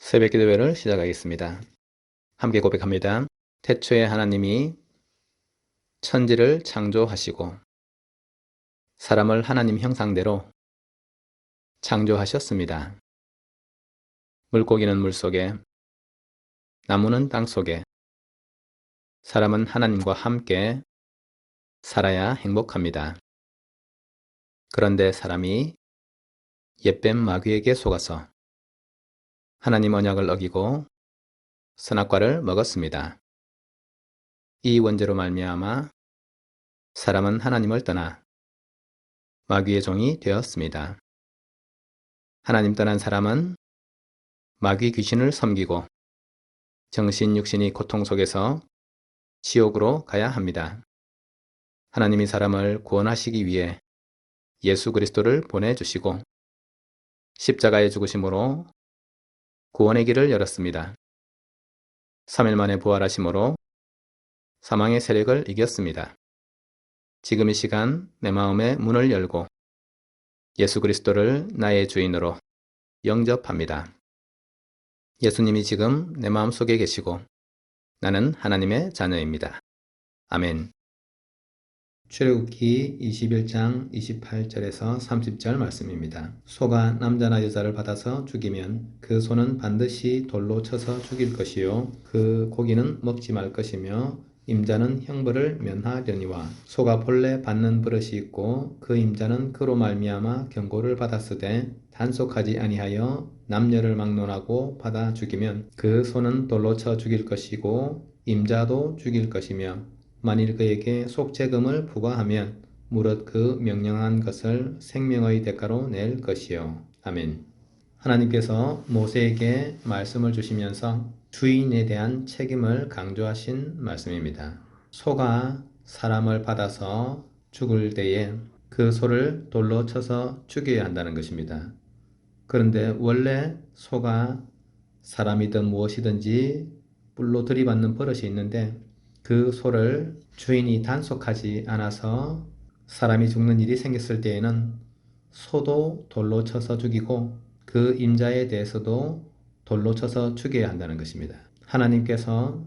새벽 기도회를 시작하겠습니다. 함께 고백합니다. 태초에 하나님이 천지를 창조하시고 사람을 하나님 형상대로 창조하셨습니다. 물고기는 물속에, 나무는 땅속에, 사람은 하나님과 함께 살아야 행복합니다. 그런데 사람이 옛뱀 마귀에게 속아서 하나님 언약을 어기고 선악과를 먹었습니다. 이 원죄로 말미암아 사람은 하나님을 떠나 마귀의 종이 되었습니다. 하나님 떠난 사람은 마귀 귀신을 섬기고 정신 육신이 고통 속에서 지옥으로 가야 합니다. 하나님이 사람을 구원하시기 위해 예수 그리스도를 보내주시고 십자가의 죽으심으로 구원의 길을 열었습니다. 3일 만에 부활하심으로 사망의 세력을 이겼습니다. 지금 이 시간 내 마음의 문을 열고 예수 그리스도를 나의 주인으로 영접합니다. 예수님이 지금 내 마음속에 계시고 나는 하나님의 자녀입니다. 아멘. 출애굽기 21장 28절에서 30절 말씀입니다. 소가 남자나 여자를 받아서 죽이면 그 소는 반드시 돌로 쳐서 죽일 것이요 그 고기는 먹지 말 것이며 임자는 형벌을 면하려니와 소가 본래 받는 버릇이 있고 그 임자는 그로 말미암아 경고를 받았으되 단속하지 아니하여 남녀를 막론하고 받아 죽이면 그 소는 돌로 쳐 죽일 것이고 임자도 죽일 것이며 만일 그에게 속죄금을 부과하면 무릇 그 명령한 것을 생명의 대가로 낼 것이요. 아멘. 하나님께서 모세에게 말씀을 주시면서 주인에 대한 책임을 강조하신 말씀입니다. 소가 사람을 받아서 죽을 때에 그 소를 돌로 쳐서 죽여야 한다는 것입니다. 그런데 원래 소가 사람이든 무엇이든지 뿔로 들이받는 버릇이 있는데 그 소를 주인이 단속하지 않아서 사람이 죽는 일이 생겼을 때에는 소도 돌로 쳐서 죽이고 그 임자에 대해서도 돌로 쳐서 죽여야 한다는 것입니다. 하나님께서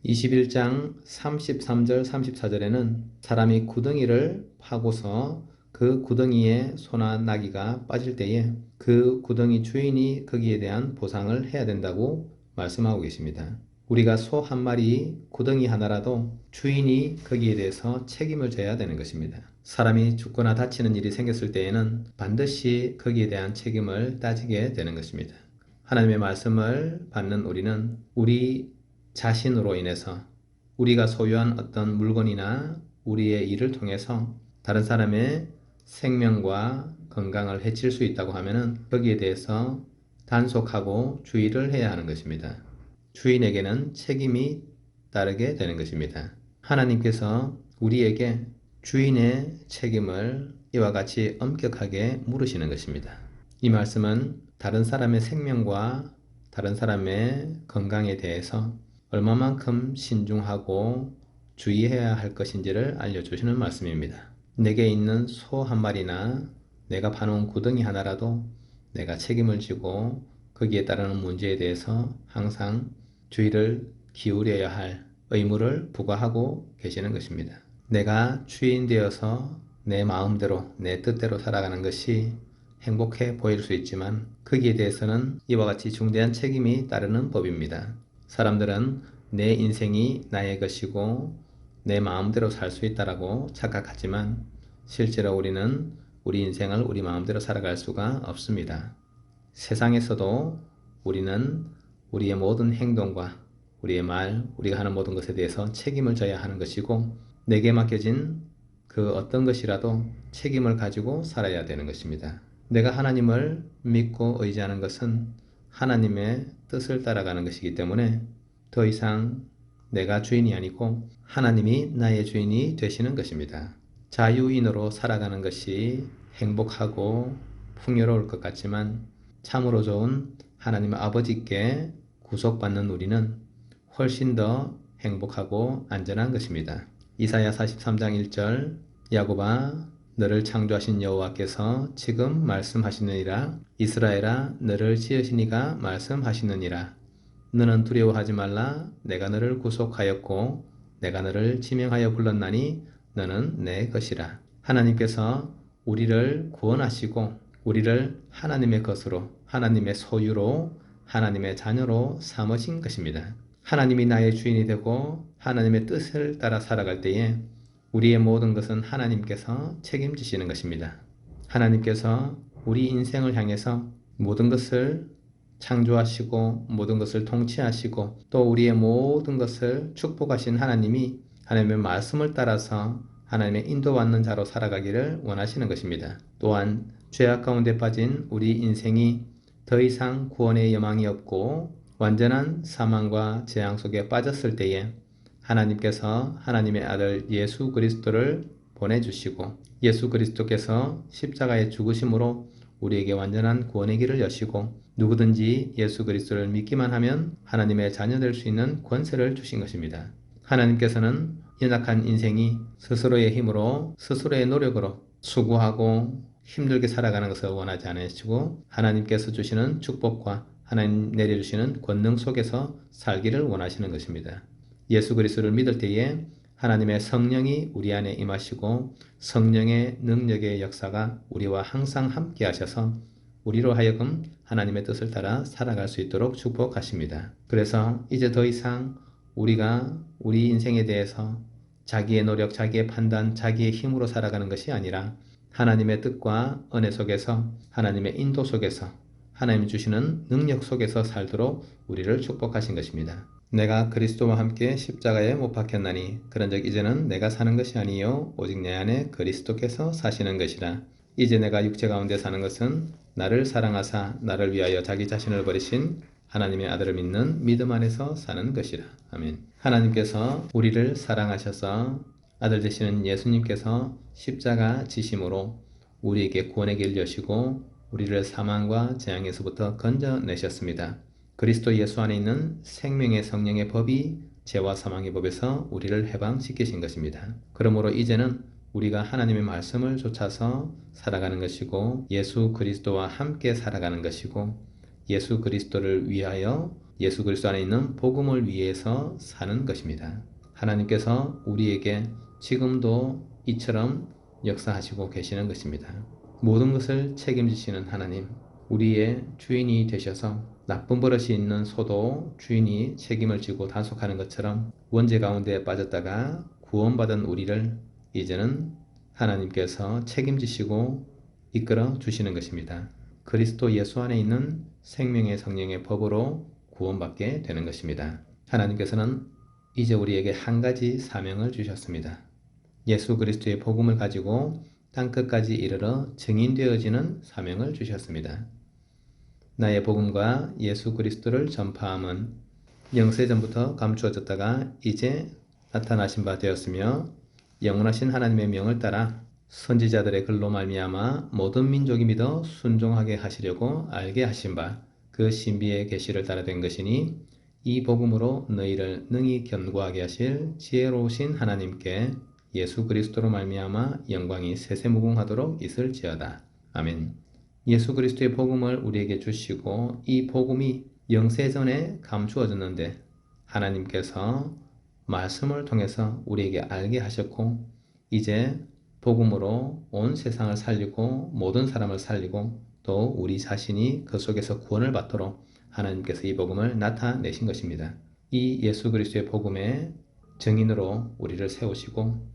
21장 33절 34절에는 사람이 구덩이를 파고서 그 구덩이에 소나 나귀가 빠질 때에 그 구덩이 주인이 거기에 대한 보상을 해야 된다고 말씀하고 계십니다. 우리가 소 한 마리, 구덩이 하나라도 주인이 거기에 대해서 책임을 져야 되는 것입니다. 사람이 죽거나 다치는 일이 생겼을 때에는 반드시 거기에 대한 책임을 따지게 되는 것입니다. 하나님의 말씀을 받는 우리는 우리 자신으로 인해서 우리가 소유한 어떤 물건이나 우리의 일을 통해서 다른 사람의 생명과 건강을 해칠 수 있다고 하면 거기에 대해서 단속하고 주의를 해야 하는 것입니다. 주인에게는 책임이 따르게 되는 것입니다. 하나님께서 우리에게 주인의 책임을 이와 같이 엄격하게 물으시는 것입니다. 이 말씀은 다른 사람의 생명과 다른 사람의 건강에 대해서 얼마만큼 신중하고 주의해야 할 것인지를 알려주시는 말씀입니다. 내게 있는 소 한 마리나 내가 파놓은 구덩이 하나라도 내가 책임을 지고 거기에 따르는 문제에 대해서 항상 주의를 기울여야 할 의무를 부과하고 계시는 것입니다. 내가 주인 되어서 내 마음대로 내 뜻대로 살아가는 것이 행복해 보일 수 있지만 거기에 대해서는 이와 같이 중대한 책임이 따르는 법입니다. 사람들은 내 인생이 나의 것이고 내 마음대로 살 수 있다고 착각하지만 실제로 우리는 우리 인생을 우리 마음대로 살아갈 수가 없습니다. 세상에서도 우리는 우리의 모든 행동과 우리의 말, 우리가 하는 모든 것에 대해서 책임을 져야 하는 것이고 내게 맡겨진 그 어떤 것이라도 책임을 가지고 살아야 되는 것입니다. 내가 하나님을 믿고 의지하는 것은 하나님의 뜻을 따라가는 것이기 때문에 더 이상 내가 주인이 아니고 하나님이 나의 주인이 되시는 것입니다. 자유인으로 살아가는 것이 행복하고 풍요로울 것 같지만 참으로 좋은 하나님 아버지께 구속받는 우리는 훨씬 더 행복하고 안전한 것입니다. 이사야 43장 1절 야곱아 너를 창조하신 여호와께서 지금 말씀하시느니라. 이스라엘아, 너를 지으신 이가 말씀하시느니라. 너는 두려워하지 말라. 내가 너를 구속하였고 내가 너를 지명하여 불렀나니 너는 내 것이라. 하나님께서 우리를 구원하시고 우리를 하나님의 것으로, 하나님의 소유로, 하나님의 자녀로 삼으신 것입니다. 하나님이 나의 주인이 되고 하나님의 뜻을 따라 살아갈 때에 우리의 모든 것은 하나님께서 책임지시는 것입니다. 하나님께서 우리 인생을 향해서 모든 것을 창조하시고 모든 것을 통치하시고 또 우리의 모든 것을 축복하신 하나님이 하나님의 말씀을 따라서 하나님의 인도받는 자로 살아가기를 원하시는 것입니다. 또한 죄악 가운데 빠진 우리 인생이 더 이상 구원의 여망이 없고 완전한 사망과 재앙 속에 빠졌을 때에 하나님께서 하나님의 아들 예수 그리스도를 보내주시고 예수 그리스도께서 십자가의 죽으심으로 우리에게 완전한 구원의 길을 여시고 누구든지 예수 그리스도를 믿기만 하면 하나님의 자녀 될 수 있는 권세를 주신 것입니다. 하나님께서는 연약한 인생이 스스로의 힘으로 스스로의 노력으로 수고하고 힘들게 살아가는 것을 원하지 않으시고 하나님께서 주시는 축복과 하나님 내려주시는 권능 속에서 살기를 원하시는 것입니다. 예수 그리스도를 믿을 때에 하나님의 성령이 우리 안에 임하시고 성령의 능력의 역사가 우리와 항상 함께 하셔서 우리로 하여금 하나님의 뜻을 따라 살아갈 수 있도록 축복하십니다. 그래서 이제 더 이상 우리가 우리 인생에 대해서 자기의 노력, 자기의 판단, 자기의 힘으로 살아가는 것이 아니라 하나님의 뜻과 은혜 속에서 하나님의 인도 속에서 하나님이 주시는 능력 속에서 살도록 우리를 축복하신 것입니다. 내가 그리스도와 함께 십자가에 못 박혔나니 그런즉 이제는 내가 사는 것이 아니요 오직 내 안에 그리스도께서 사시는 것이라. 이제 내가 육체 가운데 사는 것은 나를 사랑하사 나를 위하여 자기 자신을 버리신 하나님의 아들을 믿는 믿음 안에서 사는 것이라. 아멘. 하나님께서 우리를 사랑하셔서 아들 되시는 예수님께서 십자가 지심으로 우리에게 구원의 길을 여시고 우리를 사망과 재앙에서부터 건져내셨습니다. 그리스도 예수 안에 있는 생명의 성령의 법이 죄와 사망의 법에서 우리를 해방시키신 것입니다. 그러므로 이제는 우리가 하나님의 말씀을 좇아서 살아가는 것이고 예수 그리스도와 함께 살아가는 것이고 예수 그리스도를 위하여 예수 그리스도 안에 있는 복음을 위해서 사는 것입니다. 하나님께서 우리에게 지금도 이처럼 역사하시고 계시는 것입니다. 모든 것을 책임지시는 하나님, 우리의 주인이 되셔서 나쁜 버릇이 있는 소도 주인이 책임을 지고 단속하는 것처럼 원죄 가운데 빠졌다가 구원받은 우리를 이제는 하나님께서 책임지시고 이끌어 주시는 것입니다. 그리스도 예수 안에 있는 생명의 성령의 법으로 구원받게 되는 것입니다. 하나님께서는 이제 우리에게 한 가지 사명을 주셨습니다. 예수 그리스도의 복음을 가지고 땅끝까지 이르러 증인되어지는 사명을 주셨습니다. 나의 복음과 예수 그리스도를 전파함은 영세전부터 감추어졌다가 이제 나타나신 바 되었으며 영원하신 하나님의 명을 따라 선지자들의 글로 말미암아 모든 민족이 믿어 순종하게 하시려고 알게 하신 바 그 신비의 계시를 따라 된 것이니 이 복음으로 너희를 능히 견고하게 하실 지혜로우신 하나님께 예수 그리스도로 말미암아 영광이 세세무궁하도록 있을지어다. 아멘. 예수 그리스도의 복음을 우리에게 주시고 이 복음이 영세전에 감추어졌는데 하나님께서 말씀을 통해서 우리에게 알게 하셨고 이제 복음으로 온 세상을 살리고 모든 사람을 살리고 또 우리 자신이 그 속에서 구원을 받도록 하나님께서 이 복음을 나타내신 것입니다. 이 예수 그리스도의 복음의 증인으로 우리를 세우시고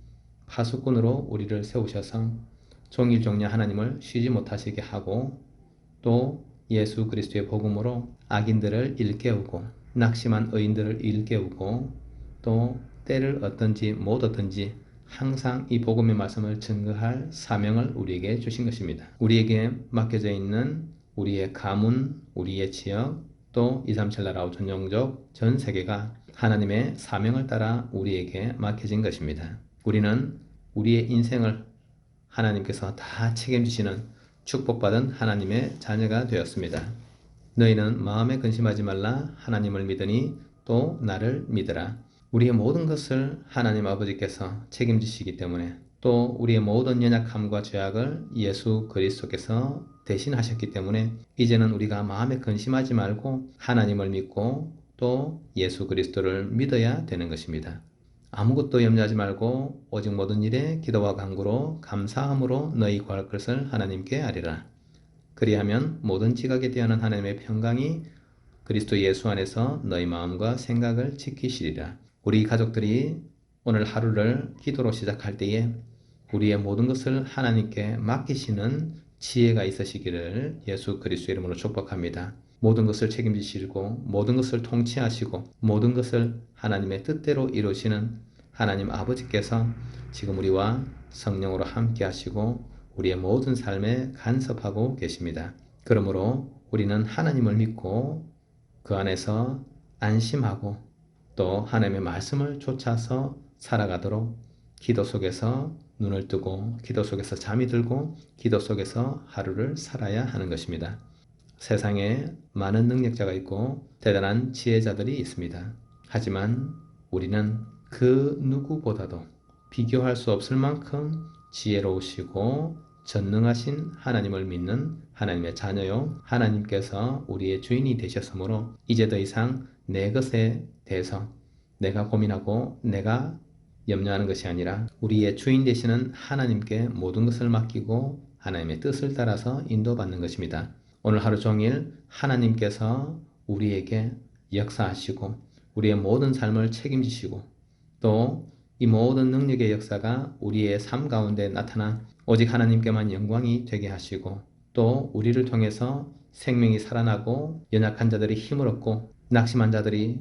파수꾼으로 우리를 세우셔서 종일종려 하나님을 쉬지 못하시게 하고 또 예수 그리스도의 복음으로 악인들을 일깨우고 낙심한 의인들을 일깨우고 또 때를 얻든지 못 얻든지 항상 이 복음의 말씀을 증거할 사명을 우리에게 주신 것입니다. 우리에게 맡겨져 있는 우리의 가문, 우리의 지역, 또 237 나라 전용족 전 세계가 하나님의 사명을 따라 우리에게 맡겨진 것입니다. 우리는 우리의 인생을 하나님께서 다 책임지시는 축복받은 하나님의 자녀가 되었습니다. 너희는 마음에 근심하지 말라. 하나님을 믿으니 또 나를 믿으라. 우리의 모든 것을 하나님 아버지께서 책임지시기 때문에 또 우리의 모든 연약함과 죄악을 예수 그리스도께서 대신하셨기 때문에 이제는 우리가 마음에 근심하지 말고 하나님을 믿고 또 예수 그리스도를 믿어야 되는 것입니다. 아무것도 염려하지 말고 오직 모든 일에 기도와 간구로 감사함으로 너희 구할 것을 하나님께 아뢰라. 그리하면 모든 지각에 대한 하나님의 평강이 그리스도 예수 안에서 너희 마음과 생각을 지키시리라. 우리 가족들이 오늘 하루를 기도로 시작할 때에 우리의 모든 것을 하나님께 맡기시는 지혜가 있으시기를 예수 그리스도 이름으로 축복합니다. 모든 것을 책임지시고 모든 것을 통치하시고 모든 것을 하나님의 뜻대로 이루시는 하나님 아버지께서 지금 우리와 성령으로 함께 하시고 우리의 모든 삶에 간섭하고 계십니다. 그러므로 우리는 하나님을 믿고 그 안에서 안심하고 또 하나님의 말씀을 쫓아서 살아가도록 기도 속에서 눈을 뜨고 기도 속에서 잠이 들고 기도 속에서 하루를 살아야 하는 것입니다. 세상에 많은 능력자가 있고 대단한 지혜자들이 있습니다. 하지만 우리는 그 누구보다도 비교할 수 없을 만큼 지혜로우시고 전능하신 하나님을 믿는 하나님의 자녀요. 하나님께서 우리의 주인이 되셨으므로 이제 더 이상 내 것에 대해서 내가 고민하고 내가 염려하는 것이 아니라 우리의 주인 되시는 하나님께 모든 것을 맡기고 하나님의 뜻을 따라서 인도받는 것입니다. 오늘 하루 종일 하나님께서 우리에게 역사하시고 우리의 모든 삶을 책임지시고 또 이 모든 능력의 역사가 우리의 삶 가운데 나타나 오직 하나님께만 영광이 되게 하시고 또 우리를 통해서 생명이 살아나고 연약한 자들이 힘을 얻고 낙심한 자들이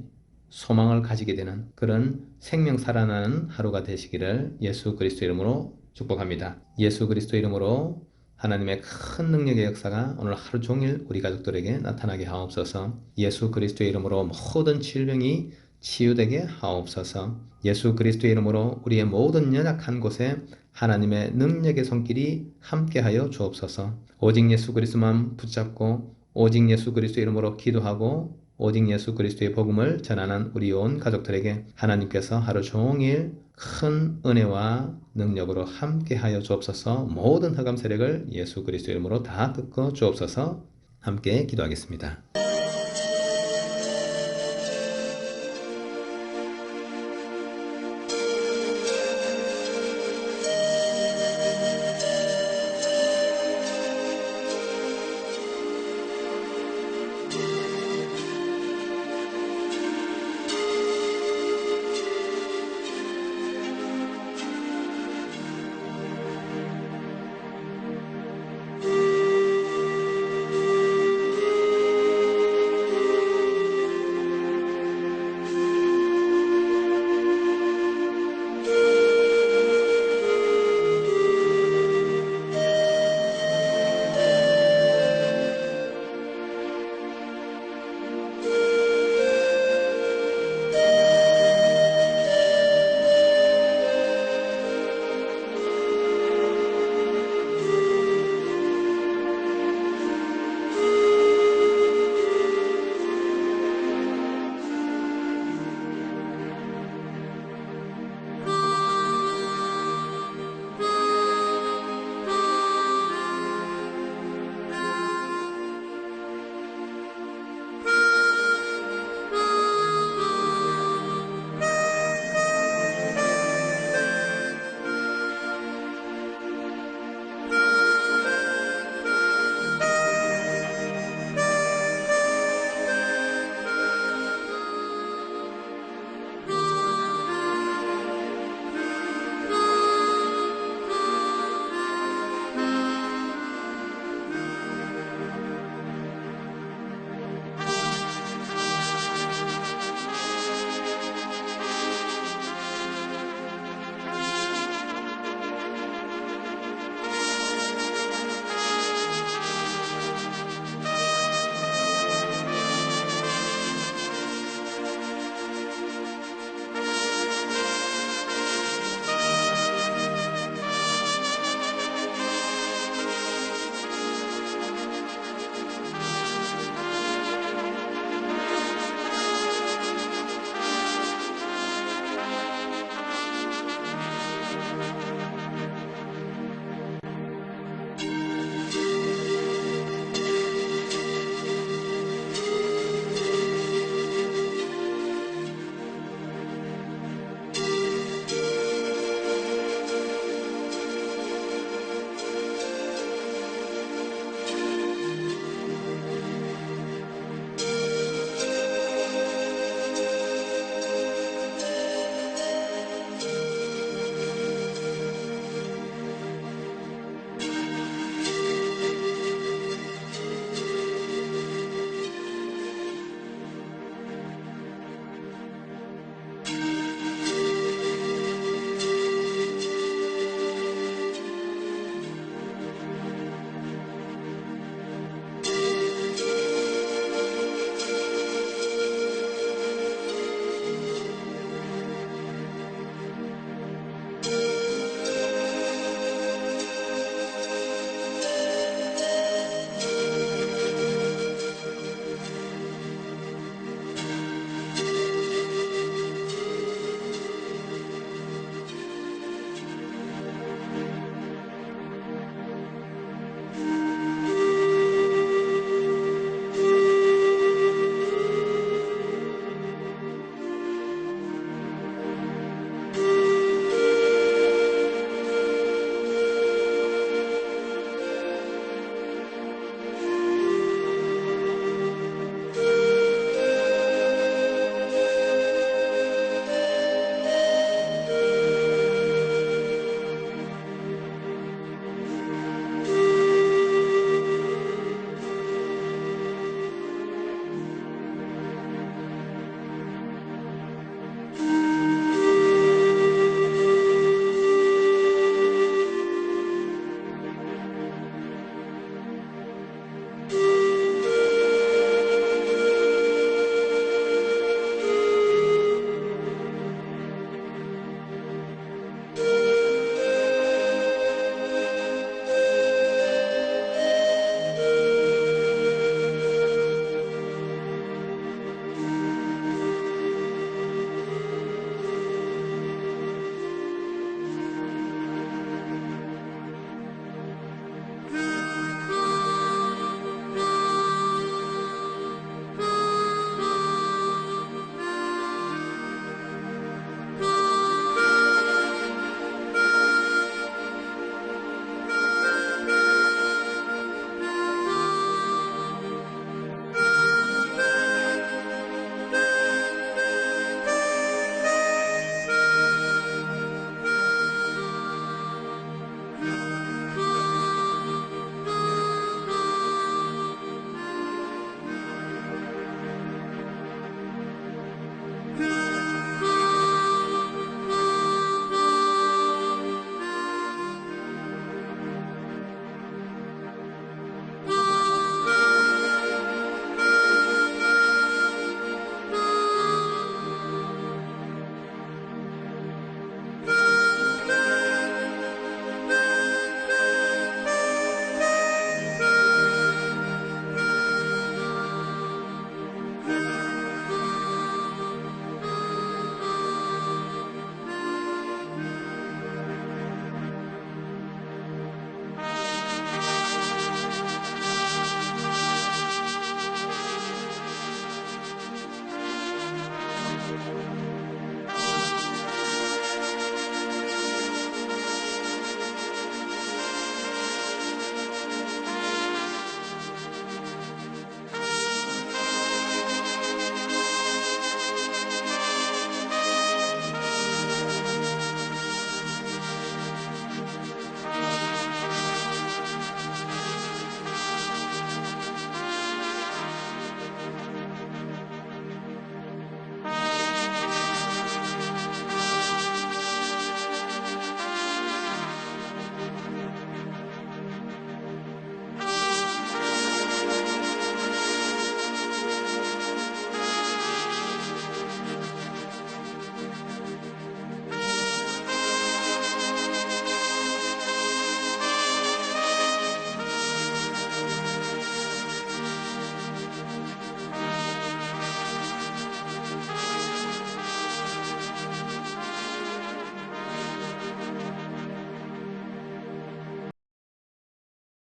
소망을 가지게 되는 그런 생명 살아나는 하루가 되시기를 예수 그리스도 이름으로 축복합니다. 예수 그리스도 이름으로 하나님의 큰 능력의 역사가 오늘 하루 종일 우리 가족들에게 나타나게 하옵소서. 예수 그리스도 이름으로 모든 질병이 치유되게 하옵소서. 예수 그리스도 이름으로 우리의 모든 연약한 곳에 하나님의 능력의 손길이 함께하여 주옵소서. 오직 예수 그리스도만 붙잡고 오직 예수 그리스도 이름으로 기도하고 오직 예수 그리스도의 복음을 전하는 우리 온 가족들에게 하나님께서 하루 종일 큰 은혜와 능력으로 함께하여 주옵소서. 모든 흑암 세력을 예수 그리스도 이름으로 다 꺾어 주옵소서. 함께 기도하겠습니다.